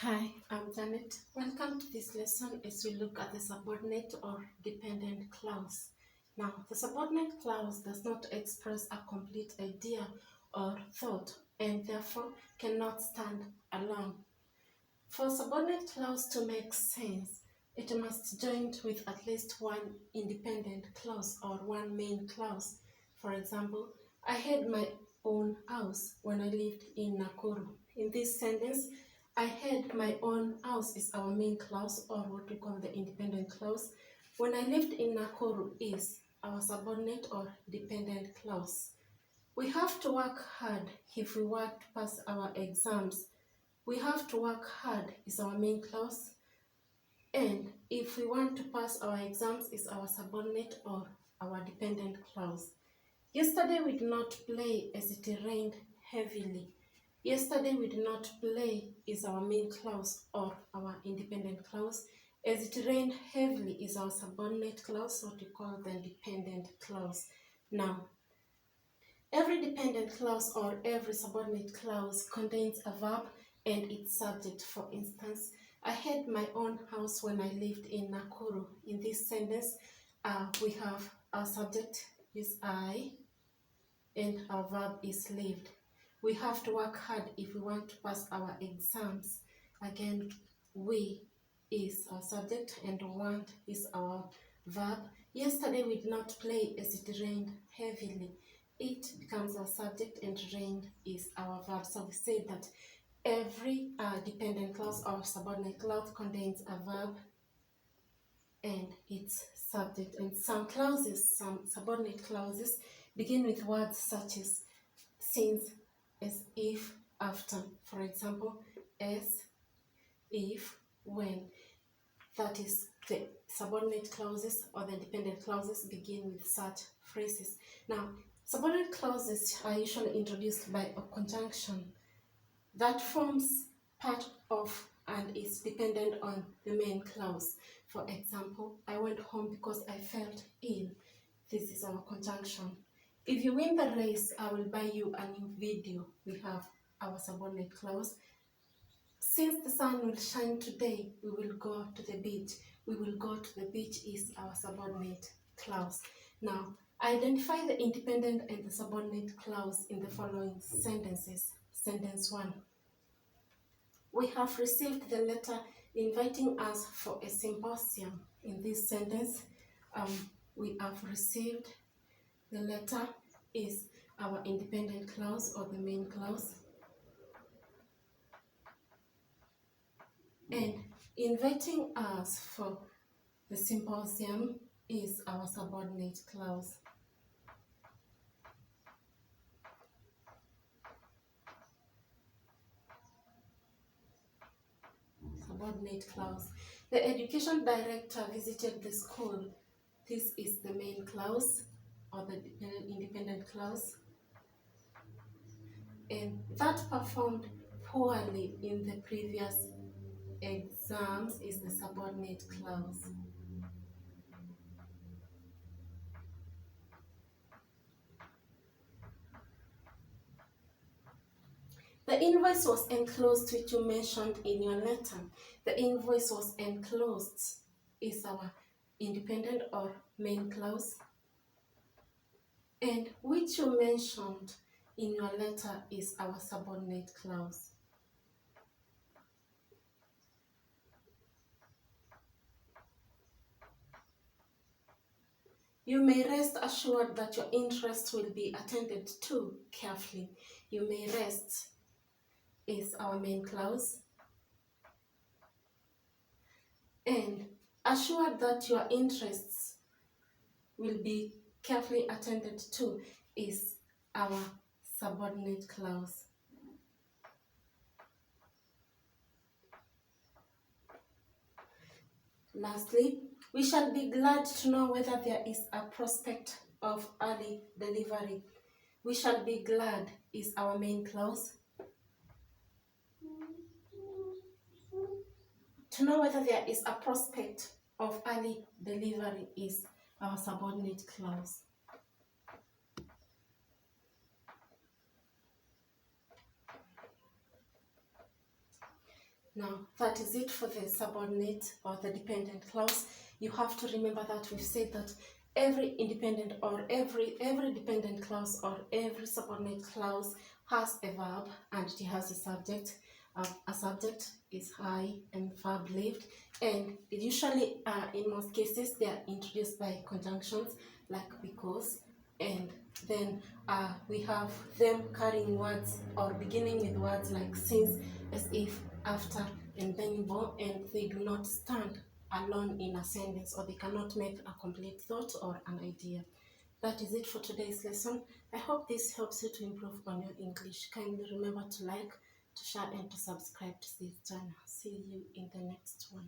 Hi, I'm Janet. Welcome to this lesson as we look at the subordinate or dependent clause. Now, the subordinate clause does not express a complete idea or thought and therefore cannot stand alone. For a subordinate clause to make sense, it must join with at least one independent clause or one main clause. For example, I had my own house when I lived in Nakuru. In this sentence, I had my own house is our main clause or what we call the independent clause. When I lived in Nakuru is our subordinate or dependent clause. We have to work hard if we want to pass our exams. We have to work hard is our main clause, and if we want to pass our exams is our subordinate or our dependent clause. Yesterday we did not play as it rained heavily. Yesterday we did not play is our main clause or our independent clause. As it rained heavily is our subordinate clause, what we call the dependent clause. Now, every dependent clause or every subordinate clause contains a verb and its subject. For instance, I had my own house when I lived in Nakuru. In this sentence, we have our subject is I and our verb is lived. We have to work hard if we want to pass our exams. Again, we is our subject and want is our verb. Yesterday we did not play as it rained heavily. It becomes our subject and rained is our verb. So we say that every dependent clause or subordinate clause contains a verb and its subject. And some clauses, some subordinate clauses, begin with words such as since, as if, after. For example, as, if, when. That is, the subordinate clauses or the dependent clauses begin with such phrases. Now, subordinate clauses are usually introduced by a conjunction that forms part of and is dependent on the main clause. For example, I went home because I felt ill. This is our conjunction. If you win the race, I will buy you a new video. We have our subordinate clause. Since the sun will shine today, we will go to the beach. We will go to the beach is our subordinate clause. Now, identify the independent and the subordinate clause in the following sentences. Sentence 1. We have received the letter inviting us for a symposium. In this sentence, we have received the letter is our independent clause or the main clause. And inviting us for the symposium is our subordinate clause. Subordinate clause. The education director visited the school. This is the main clause or the independent clause. And that performed poorly in the previous exams is the subordinate clause. The invoice was enclosed, which you mentioned in your letter. The invoice was enclosed is our independent or main clause. And which you mentioned in your letter is our subordinate clause. You may rest assured that your interest will be attended to carefully. You may rest is our main clause. And assured that your interests will be carefully attended to is our subordinate clause. Lastly, we shall be glad to know whether there is a prospect of early delivery. We shall be glad is our main clause. To know whether there is a prospect of early delivery is our subordinate clause. Now, that is it for the subordinate or the dependent clause. You have to remember that we've said that every independent or every dependent clause or every subordinate clause has a verb and it has a subject. A subject is I and verb lived, and usually in most cases they are introduced by conjunctions like because, and then we have them carrying words or beginning with words like since, as if, after, and then bo, and they do not stand alone in a sentence, or they cannot make a complete thought or an idea. That is it for today's lesson. I hope this helps you to improve on your English. Kindly remember to like, to share, and to subscribe to this channel. See you in the next one.